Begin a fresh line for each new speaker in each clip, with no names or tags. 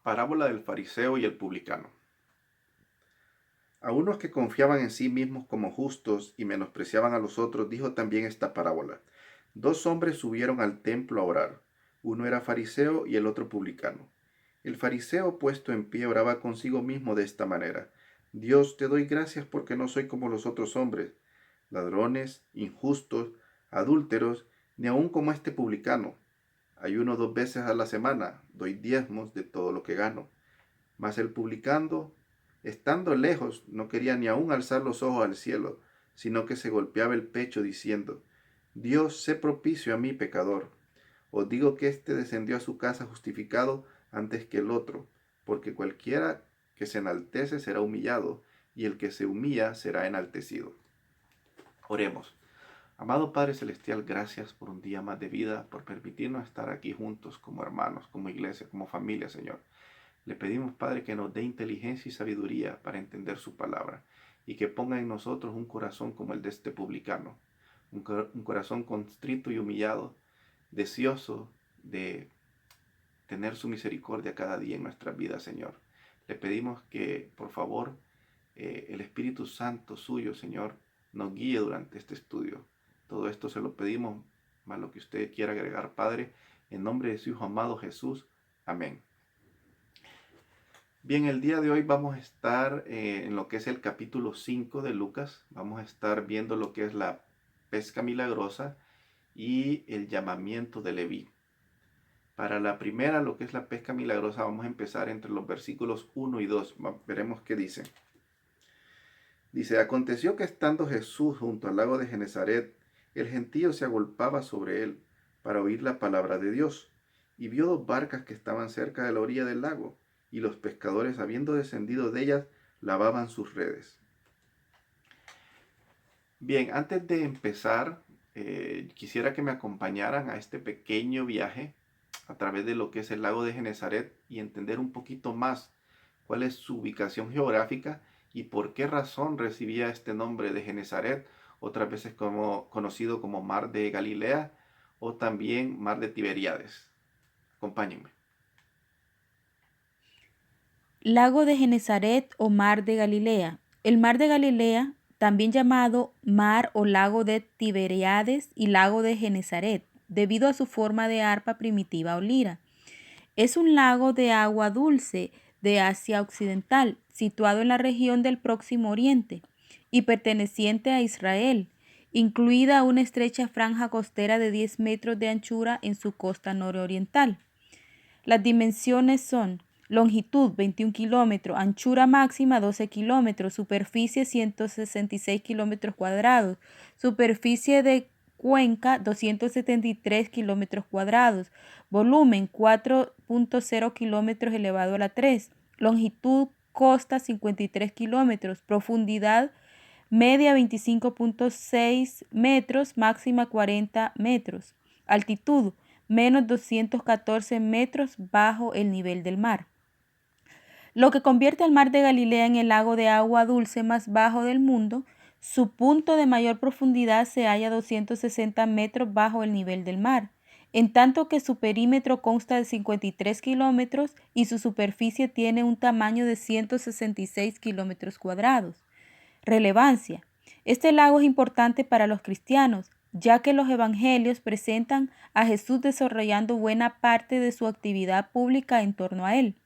Parábola del fariseo y el publicano. A unos que confiaban en sí mismos como justos y menospreciaban a los otros, dijo también esta parábola. Dos hombres subieron al templo a orar. Uno era fariseo y el otro publicano. El fariseo, puesto en pie, oraba consigo mismo de esta manera. Dios, te doy gracias porque no soy como los otros hombres, ladrones, injustos, adúlteros, ni aun como este publicano. Ayuno 2 veces a la semana, doy diezmos de todo lo que gano. Mas el publicano, estando lejos, no quería ni aun alzar los ojos al cielo, sino que se golpeaba el pecho diciendo, Dios, sé propicio a mí, pecador. Os digo que éste descendió a su casa justificado antes que el otro, porque cualquiera que se enaltece será humillado, y el que se humilla será enaltecido. Oremos. Amado Padre Celestial, gracias por un día más de vida, por permitirnos estar aquí juntos como hermanos, como iglesia, como familia, Señor. Le pedimos, Padre, que nos dé inteligencia y sabiduría para entender su palabra y que ponga en nosotros un corazón como el de este publicano, un corazón contrito y humillado, deseoso de tener su misericordia cada día en nuestras vidas, Señor. Le pedimos que, por favor, el Espíritu Santo suyo, Señor, nos guíe durante este estudio. Todo esto se lo pedimos, más lo que usted quiera agregar, Padre, en nombre de su Hijo amado Jesús. Amén. Bien, el día de hoy vamos a estar en lo que es el capítulo 5 de Lucas. Vamos a estar viendo lo que es la pesca milagrosa y el llamamiento de Leví. Para la primera, lo que es la pesca milagrosa, vamos a empezar entre los versículos 1 y 2. Veremos qué dice. Dice, aconteció que estando Jesús junto al lago de Genezaret, el gentío se agolpaba sobre él para oír la palabra de Dios, y vio 2 barcas que estaban cerca de la orilla del lago, y los pescadores, habiendo descendido de ellas, lavaban sus redes. Bien, antes de empezar, quisiera que me acompañaran a este pequeño viaje a través de lo que es el lago de Genezaret y entender un poquito más cuál es su ubicación geográfica y por qué razón recibía este nombre de Genezaret, otras veces conocido como Mar de Galilea o también Mar de Tiberíades. Acompáñenme.
Lago de Genezaret o Mar de Galilea. El Mar de Galilea, también llamado Mar o Lago de Tiberíades y Lago de Genezaret, debido a su forma de arpa primitiva o lira. Es un lago de agua dulce de Asia Occidental, situado en la región del Próximo Oriente y perteneciente a Israel, incluida una estrecha franja costera de 10 metros de anchura en su costa nororiental. Las dimensiones son longitud 21 kilómetros, anchura máxima 12 kilómetros, superficie 166 kilómetros cuadrados, superficie de cuenca 273 kilómetros cuadrados, volumen 4.0 kilómetros elevado a la 3, longitud costa 53 kilómetros, profundidad media 25.6 metros, máxima 40 metros, altitud menos 214 metros bajo el nivel del mar, lo que convierte al mar de Galilea en el lago de agua dulce más bajo del mundo. Su punto de mayor profundidad se halla a 260 metros bajo el nivel del mar, en tanto que su perímetro consta de 53 kilómetros y su superficie tiene un tamaño de 166 kilómetros cuadrados. Relevancia. Este lago es importante para los cristianos, ya que los evangelios presentan a Jesús desarrollando buena parte de su actividad pública en torno a él,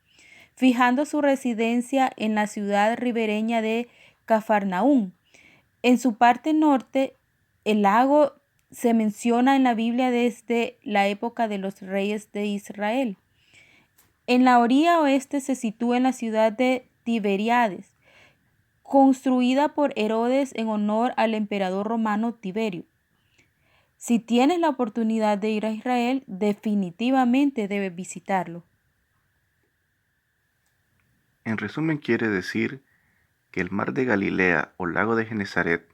fijando su residencia en la ciudad ribereña de Cafarnaúm. En su parte norte, el lago se menciona en la Biblia desde la época de los reyes de Israel. En la orilla oeste se sitúa en la ciudad de Tiberíades, construida por Herodes en honor al emperador romano Tiberio. Si tienes la oportunidad de ir a Israel, definitivamente debes visitarlo.
En resumen, quiere decir que el mar de Galilea o lago de Genezaret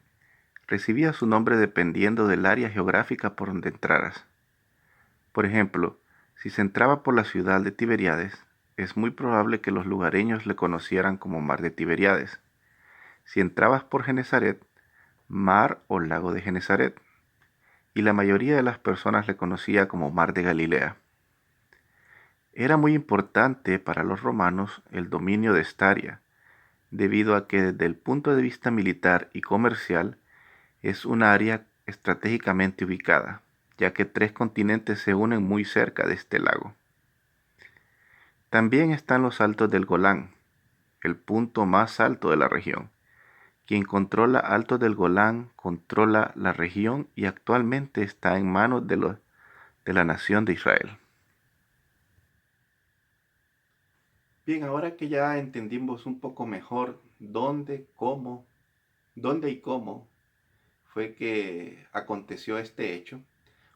recibía su nombre dependiendo del área geográfica por donde entraras. Por ejemplo, si se entraba por la ciudad de Tiberíades, es muy probable que los lugareños le conocieran como Mar de Tiberíades. Si entrabas por Genezaret, Mar o Lago de Genezaret, y la mayoría de las personas le conocía como Mar de Galilea. Era muy importante para los romanos el dominio de esta área, debido a que desde el punto de vista militar y comercial es un área estratégicamente ubicada, ya que 3 continentes se unen muy cerca de este lago. También están los Altos del Golán, el punto más alto de la región. Quien controla Altos del Golán controla la región y actualmente está en manos de la nación de Israel. Bien, ahora que ya entendimos un poco mejor dónde y cómo fue que aconteció este hecho,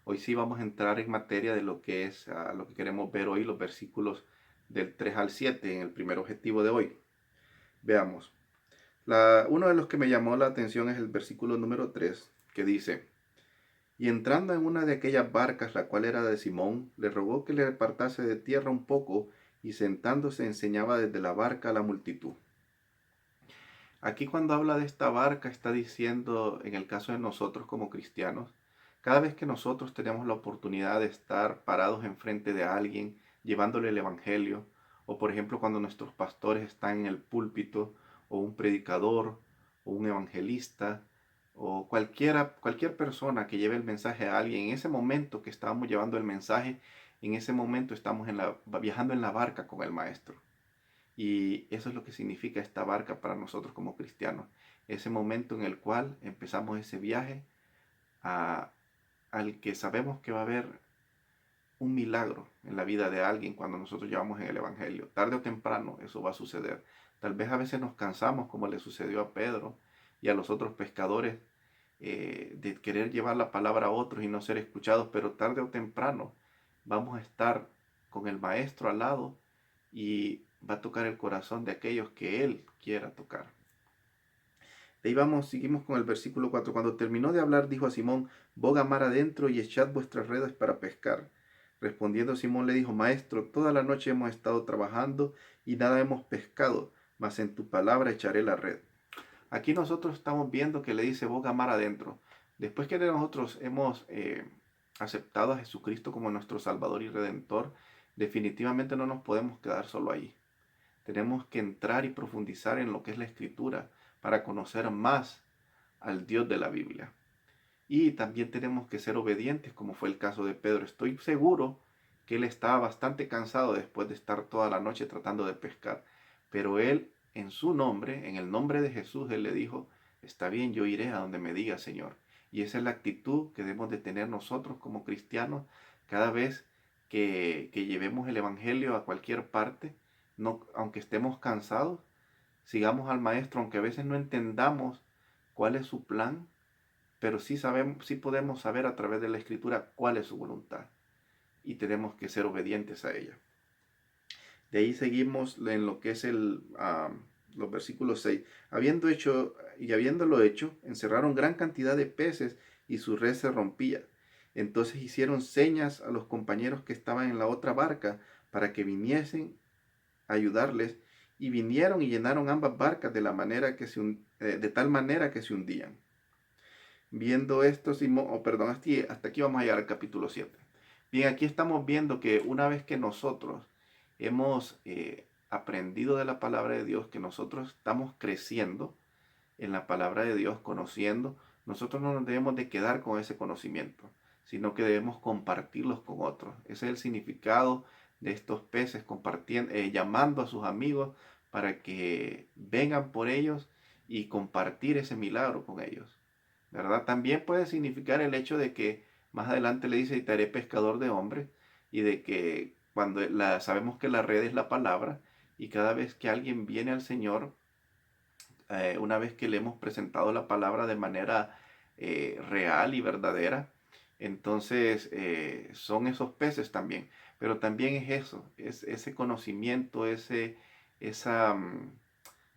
hoy sí vamos a entrar en materia de lo que es lo que queremos ver hoy, los versículos del 3 al 7 en el primer objetivo de hoy. Veamos. Uno de los que me llamó la atención es el versículo número 3, que dice: Y entrando en una de aquellas barcas, la cual era de Simón, le rogó que le apartase de tierra un poco, y sentándose enseñaba desde la barca a la multitud. Aquí cuando habla de esta barca está diciendo, en el caso de nosotros como cristianos, cada vez que nosotros tenemos la oportunidad de estar parados enfrente de alguien, llevándole el evangelio, o por ejemplo cuando nuestros pastores están en el púlpito, o un predicador, o un evangelista, o cualquier persona que lleve el mensaje a alguien, en ese momento que estamos llevando el mensaje, en ese momento estamos viajando en la barca con el maestro. Y eso es lo que significa esta barca para nosotros como cristianos. Ese momento en el cual empezamos ese viaje al que sabemos que va a haber un milagro en la vida de alguien cuando nosotros llevamos en el Evangelio. Tarde o temprano eso va a suceder. Tal vez a veces nos cansamos como le sucedió a Pedro y a los otros pescadores de querer llevar la palabra a otros y no ser escuchados, pero tarde o temprano vamos a estar con el Maestro al lado y va a tocar el corazón de aquellos que Él quiera tocar. De ahí seguimos con el versículo 4. Cuando terminó de hablar, dijo a Simón: boga mar adentro y echad vuestras redes para pescar. Respondiendo Simón le dijo: Maestro, toda la noche hemos estado trabajando y nada hemos pescado, mas en tu palabra echaré la red. Aquí nosotros estamos viendo que le dice boga mar adentro. Después que nosotros hemos aceptado a Jesucristo como nuestro Salvador y Redentor, definitivamente no nos podemos quedar solo ahí. Tenemos que entrar y profundizar en lo que es la Escritura para conocer más al Dios de la Biblia. Y también tenemos que ser obedientes, como fue el caso de Pedro. Estoy seguro que él estaba bastante cansado después de estar toda la noche tratando de pescar. Pero él, en su nombre, en el nombre de Jesús, él le dijo: está bien, yo iré a donde me diga, Señor. Y esa es la actitud que debemos de tener nosotros como cristianos cada vez que llevemos el Evangelio a cualquier parte. No, aunque estemos cansados, sigamos al Maestro, aunque a veces no entendamos cuál es su plan, pero sí podemos saber a través de la Escritura cuál es su voluntad y tenemos que ser obedientes a ella. De ahí seguimos en lo que es los versículos 6. Habiéndolo hecho, encerraron gran cantidad de peces y su red se rompía. Entonces hicieron señas a los compañeros que estaban en la otra barca para que viniesen a ayudarles, y vinieron y llenaron ambas barcas de tal manera que se hundían. Viendo esto, hasta aquí vamos a llegar al capítulo 7. Bien, aquí estamos viendo que una vez que nosotros hemos aprendido de la palabra de Dios, que nosotros estamos creciendo en la palabra de Dios, conociendo, nosotros no nos debemos de quedar con ese conocimiento, sino que debemos compartirlos con otros. Ese es el significado de estos peces, llamando a sus amigos para que vengan por ellos y compartir ese milagro con ellos, ¿verdad? También puede significar el hecho de que más adelante le dice: y te haré pescador de hombres, y de que sabemos que la red es la palabra, y cada vez que alguien viene al Señor, una vez que le hemos presentado la palabra de manera real y verdadera, entonces son esos peces también. Pero también es eso, es ese conocimiento, esa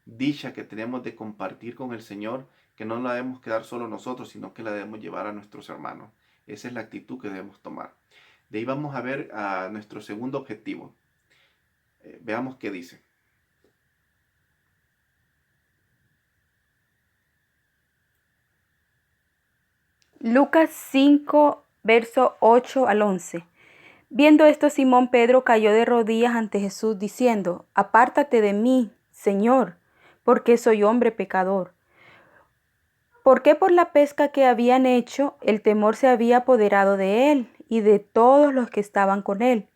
dicha que tenemos de compartir con el Señor, que no la debemos quedar solo nosotros, sino que la debemos llevar a nuestros hermanos. Esa es la actitud que debemos tomar. De ahí vamos a ver a nuestro segundo objetivo. Veamos qué dice.
Lucas 5, verso 8 al 11. Viendo esto, Simón Pedro cayó de rodillas ante Jesús, diciendo: Apártate de mí, Señor, porque soy hombre pecador. Porque por la pesca que habían hecho, el temor se había apoderado de él y de todos los que estaban con él,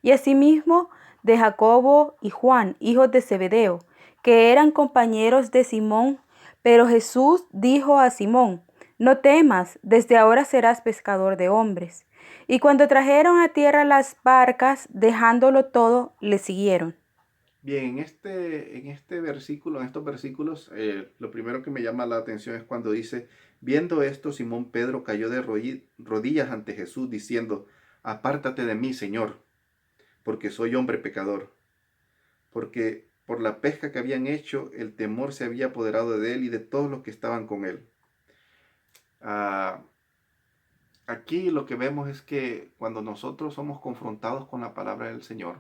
y asimismo de Jacobo y Juan, hijos de Zebedeo, que eran compañeros de Simón. Pero Jesús dijo a Simón: No temas, desde ahora serás pescador de hombres. Y cuando trajeron a tierra las barcas, dejándolo todo, le siguieron.
Bien, en estos versículos, lo primero que me llama la atención es cuando dice, viendo esto, Simón Pedro cayó de rodillas ante Jesús, diciendo, apártate de mí, Señor, porque soy hombre pecador. Porque por la pesca que habían hecho, el temor se había apoderado de él y de todos los que estaban con él. Ah, aquí lo que vemos es que cuando nosotros somos confrontados con la palabra del Señor,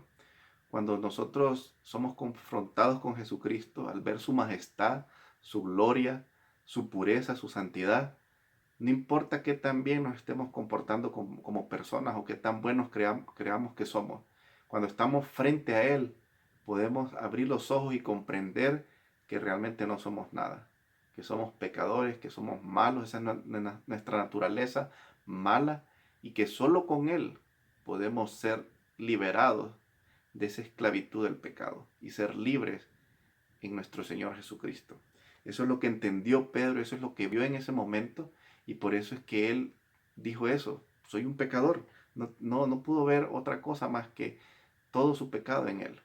cuando nosotros somos confrontados con Jesucristo, al ver su majestad, su gloria, su pureza, su santidad, no importa qué tan bien nos estemos comportando como personas o qué tan buenos creamos que somos, cuando estamos frente a Él, podemos abrir los ojos y comprender que realmente no somos nada, que somos pecadores, que somos malos, esa es nuestra naturaleza mala y que solo con Él podemos ser liberados de esa esclavitud del pecado y ser libres en nuestro Señor Jesucristo. Eso es lo que entendió Pedro, eso es lo que vio en ese momento y por eso es que él dijo eso, soy un pecador. No pudo ver otra cosa más que todo su pecado en él.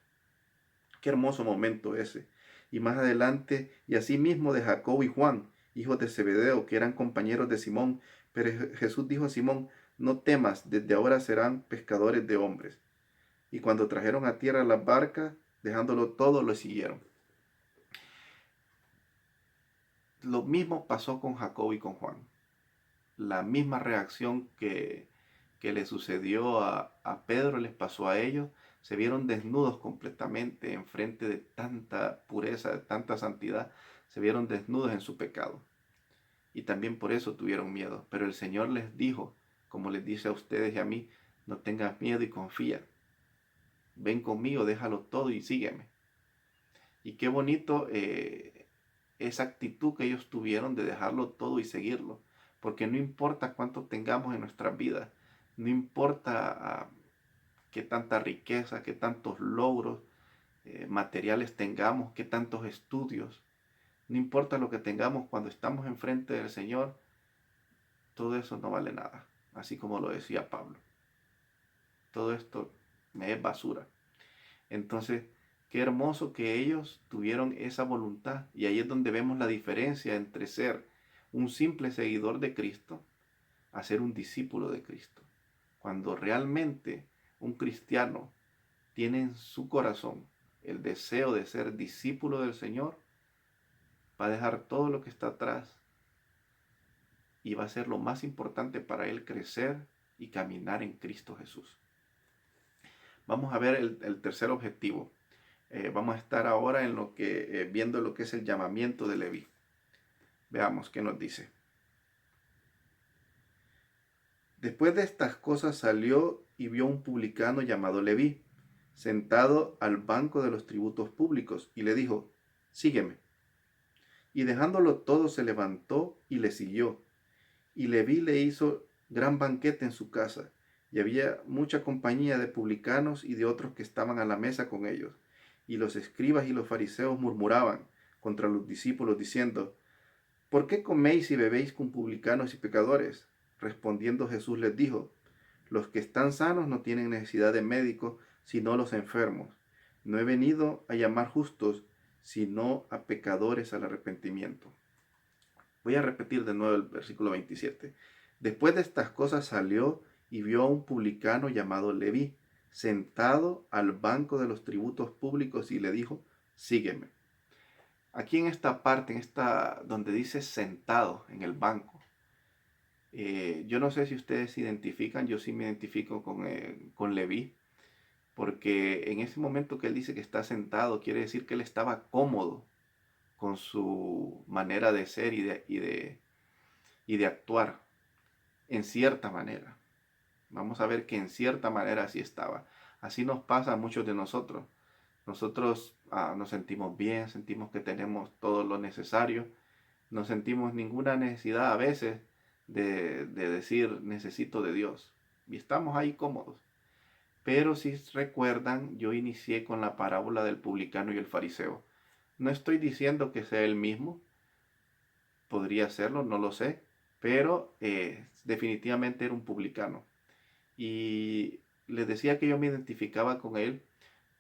Qué hermoso momento ese. Y más adelante, y asimismo de Jacobo y Juan, hijos de Zebedeo, que eran compañeros de Simón. Pero Jesús dijo a Simón, no temas, desde ahora serán pescadores de hombres. Y cuando trajeron a tierra las barcas, dejándolo todo, lo siguieron. Lo mismo pasó con Jacob y con Juan. La misma reacción que le sucedió a Pedro les pasó a ellos. Se vieron desnudos completamente en frente de tanta pureza, de tanta santidad. Se vieron desnudos en su pecado. Y también por eso tuvieron miedo. Pero el Señor les dijo, como les dice a ustedes y a mí, no tengas miedo y confía. Ven conmigo, déjalo todo y sígueme. Y qué bonito esa actitud que ellos tuvieron de dejarlo todo y seguirlo. Porque no importa cuánto tengamos en nuestras vidas, no importa qué tanta riqueza, qué tantos logros materiales tengamos, qué tantos estudios, no importa lo que tengamos cuando estamos enfrente del Señor, todo eso no vale nada. Así como lo decía Pablo. Todo esto me es basura. Entonces, qué hermoso que ellos tuvieron esa voluntad. Y ahí es donde vemos la diferencia entre ser un simple seguidor de Cristo a ser un discípulo de Cristo. Cuando realmente un cristiano tiene en su corazón el deseo de ser discípulo del Señor, va a dejar todo lo que está atrás y va a ser lo más importante para él crecer y caminar en Cristo Jesús. Vamos a ver el tercer objetivo. Vamos a estar ahora en lo que viendo lo que es el llamamiento de Leví. Veamos qué nos dice. Después de estas cosas salió y vio un publicano llamado Leví, sentado al banco de los tributos públicos, y le dijo, sígueme. Y dejándolo todo se levantó y le siguió. Y Leví le hizo gran banquete en su casa, y había mucha compañía de publicanos y de otros que estaban a la mesa con ellos. Y los escribas y los fariseos murmuraban contra los discípulos, diciendo, ¿por qué coméis y bebéis con publicanos y pecadores? Respondiendo Jesús les dijo, los que están sanos no tienen necesidad de médico, sino los enfermos. No he venido a llamar justos, sino a pecadores al arrepentimiento. Voy a repetir de nuevo el versículo 27. Después de estas cosas salió y vio a un publicano llamado Leví, sentado al banco de los tributos públicos y le dijo, sígueme. Aquí en esta parte, donde dice sentado en el banco, yo no sé si ustedes se identifican, yo sí me identifico con Leví, porque en ese momento que él dice que está sentado, quiere decir que él estaba cómodo con su manera de ser y de actuar en cierta manera. Vamos a ver que en cierta manera así estaba. Así nos pasa a muchos de nosotros. Nosotros nos sentimos bien, sentimos que tenemos todo lo necesario, no sentimos ninguna necesidad a veces de decir necesito de Dios. Y estamos ahí cómodos. Pero si recuerdan, yo inicié con la parábola del publicano y el fariseo. No estoy diciendo que sea el mismo, podría serlo, no lo sé, pero definitivamente era un publicano. Y les decía que yo me identificaba con él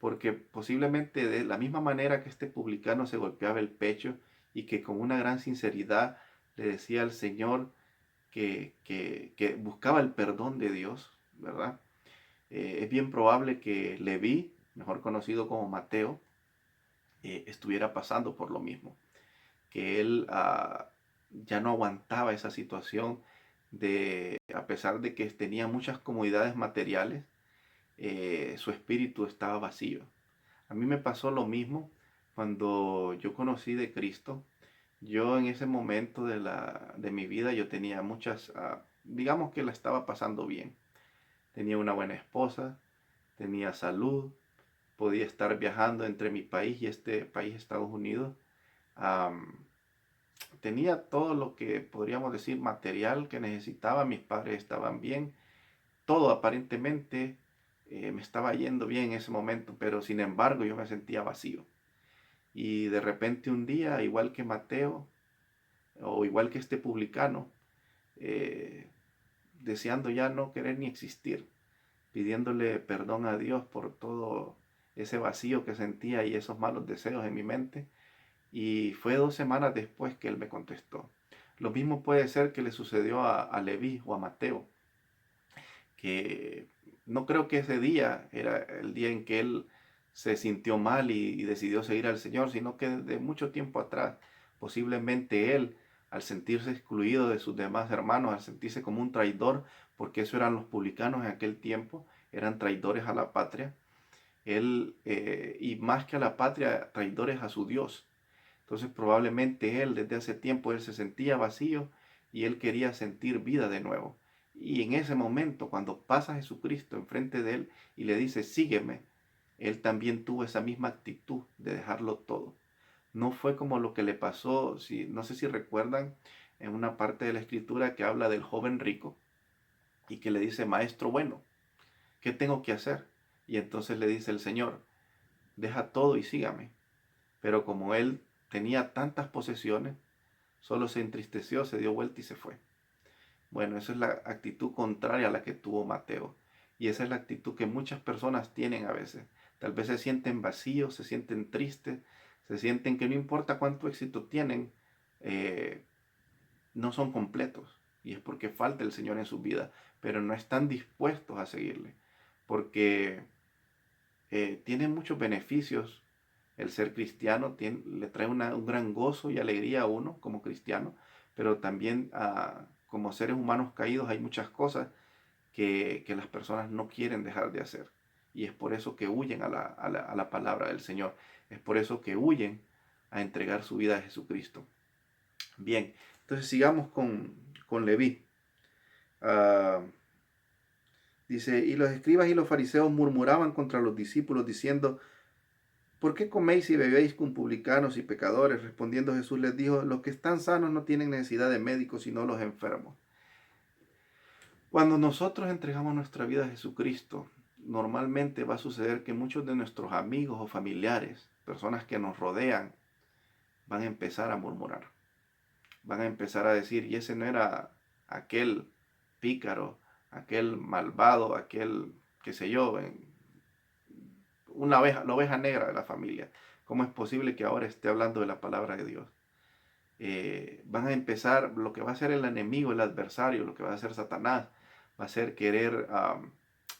porque posiblemente de la misma manera que este publicano se golpeaba el pecho y que con una gran sinceridad le decía al Señor que buscaba el perdón de Dios, ¿verdad? Es bien probable que Leví, mejor conocido como Mateo, estuviera pasando por lo mismo, que él ya no aguantaba esa situación de, a pesar de que tenía muchas comodidades materiales, su espíritu estaba vacío. A mí me pasó lo mismo cuando yo conocí de Cristo. Yo en ese momento de mi vida yo tenía muchas, digamos que la estaba pasando bien. Tenía una buena esposa, tenía salud, podía estar viajando entre mi país y este país, Estados Unidos. Am, Tenía todo lo que podríamos decir material que necesitaba, mis padres estaban bien, todo aparentemente me estaba yendo bien en ese momento, pero sin embargo yo me sentía vacío. Y de repente un día, igual que Mateo, o igual que este publicano, eh, deseando ya no querer ni existir, pidiéndole perdón a Dios por todo ese vacío que sentía y esos malos deseos en mi mente. Y fue 2 semanas después que él me contestó. Lo mismo puede ser que le sucedió a Leví o a Mateo, que no creo que ese día era el día en que él se sintió mal y decidió seguir al Señor, sino que de mucho tiempo atrás, posiblemente él, al sentirse excluido de sus demás hermanos, al sentirse como un traidor, porque eso eran los publicanos en aquel tiempo, eran traidores a la patria, él, y más que a la patria, traidores a su Dios. Entonces probablemente él desde hace tiempo él se sentía vacío y él quería sentir vida de nuevo. Y en ese momento, cuando pasa Jesucristo enfrente de él y le dice, sígueme, él también tuvo esa misma actitud de dejarlo todo. No fue como lo que le pasó, si, no sé si recuerdan, en una parte de la escritura que habla del joven rico y que le dice, maestro bueno, ¿qué tengo que hacer? Y entonces le dice el Señor, deja todo y sígame. Pero como él tenía tantas posesiones, solo se entristeció, se dio vuelta y se fue. Bueno, esa es la actitud contraria a la que tuvo Mateo. Y esa es la actitud que muchas personas tienen a veces. Tal vez se sienten vacíos, se sienten tristes, se sienten que no importa cuánto éxito tienen, eh, no son completos. Y es porque falta el Señor en su vida, pero no están dispuestos a seguirle. Porque tiene muchos beneficios el ser cristiano, le trae un gran gozo y alegría a uno como cristiano, pero también como seres humanos caídos hay muchas cosas que las personas no quieren dejar de hacer. Y es por eso que huyen a la palabra del Señor. Es por eso que huyen a entregar su vida a Jesucristo. Bien, entonces sigamos con Leví. Ah, dice, y los escribas y los fariseos murmuraban contra los discípulos diciendo, ¿por qué coméis y bebéis con publicanos y pecadores? Respondiendo Jesús les dijo, los que están sanos no tienen necesidad de médicos, sino los enfermos. Cuando nosotros entregamos nuestra vida a Jesucristo, normalmente va a suceder que muchos de nuestros amigos o familiares, personas que nos rodean, van a empezar a murmurar. Van a empezar a decir, y ese no era aquel pícaro, aquel malvado, aquel, qué sé yo, la oveja negra de la familia. ¿Cómo es posible que ahora esté hablando de la palabra de Dios? Van a empezar, lo que va a hacer el enemigo, el adversario, lo que va a hacer Satanás, va a ser querer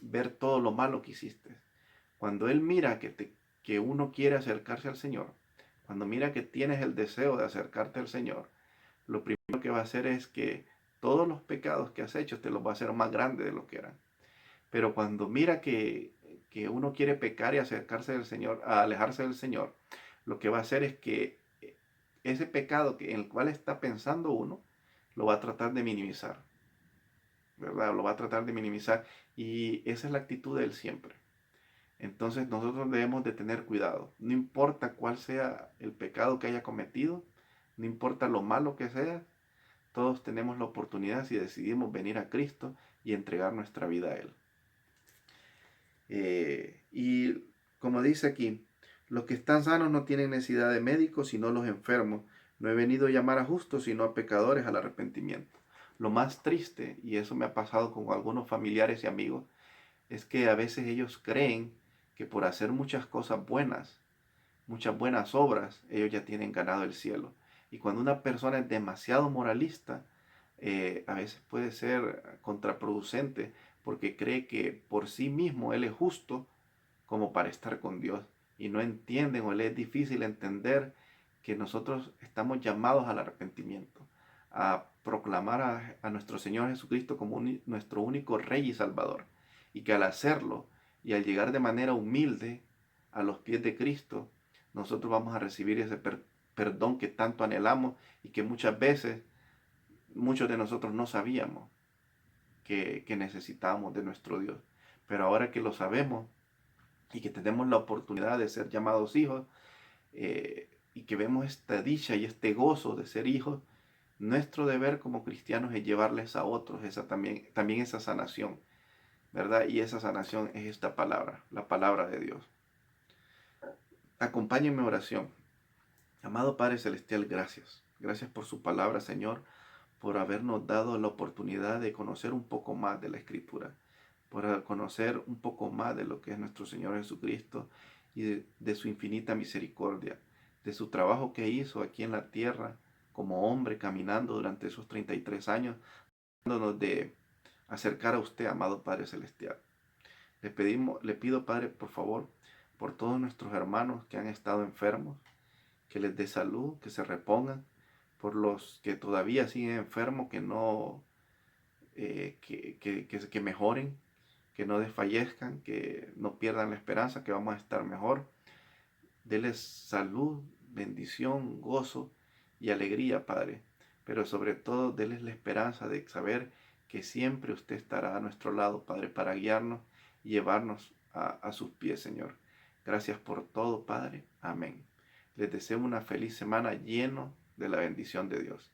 ver todo lo malo que hiciste. Cuando él mira que uno quiere acercarse al Señor, cuando mira que tienes el deseo de acercarte al Señor, lo primero que va a hacer es que todos los pecados que has hecho te los va a hacer más grandes de lo que eran. Pero cuando mira que uno quiere pecar y acercarse del Señor, a alejarse del Señor, lo que va a hacer es que ese pecado en el cual está pensando uno, lo va a tratar de minimizar. ¿verdad? Lo va a tratar de minimizar y esa es la actitud de él siempre. Entonces nosotros debemos de tener cuidado. No importa cuál sea el pecado que haya cometido, no importa lo malo que sea, todos tenemos la oportunidad si decidimos venir a Cristo y entregar nuestra vida a Él. Y como dice aquí, los que están sanos no tienen necesidad de médicos, sino los enfermos. No he venido a llamar a justos, sino a pecadores al arrepentimiento. Lo más triste, y eso me ha pasado con algunos familiares y amigos, es que a veces ellos creen que por hacer muchas cosas buenas, muchas buenas obras, ellos ya tienen ganado el cielo. Y cuando una persona es demasiado moralista, a veces puede ser contraproducente porque cree que por sí mismo él es justo como para estar con Dios. Y no entienden o les es difícil entender que nosotros estamos llamados al arrepentimiento, a proclamar a nuestro Señor Jesucristo como nuestro único Rey y Salvador. Y que al hacerlo y al llegar de manera humilde a los pies de Cristo, nosotros vamos a recibir ese perdón que tanto anhelamos y que muchas veces muchos de nosotros no sabíamos que necesitábamos de nuestro Dios. Pero ahora que lo sabemos y que tenemos la oportunidad de ser llamados hijos, y que vemos esta dicha y este gozo de ser hijos, nuestro deber como cristianos es llevarles a otros también esa sanación, ¿verdad? Y esa sanación es esta palabra, la palabra de Dios. Acompáñenme en oración. Amado Padre Celestial, gracias. Gracias por su palabra, Señor, por habernos dado la oportunidad de conocer un poco más de la Escritura, por conocer un poco más de lo que es nuestro Señor Jesucristo y de su infinita misericordia, de su trabajo que hizo aquí en la tierra como hombre caminando durante esos 33 años, dándonos de acercar a usted, amado Padre Celestial. Le pido, Padre, por favor, por todos nuestros hermanos que han estado enfermos, que les dé salud, que se repongan, por los que todavía siguen enfermos, que no, que mejoren, que no desfallezcan, que no pierdan la esperanza, que vamos a estar mejor. Deles salud, bendición, gozo y alegría, Padre. Pero sobre todo, deles la esperanza de saber que siempre usted estará a nuestro lado, Padre, para guiarnos y llevarnos a sus pies, Señor. Gracias por todo, Padre. Amén. Les deseo una feliz semana lleno de la bendición de Dios.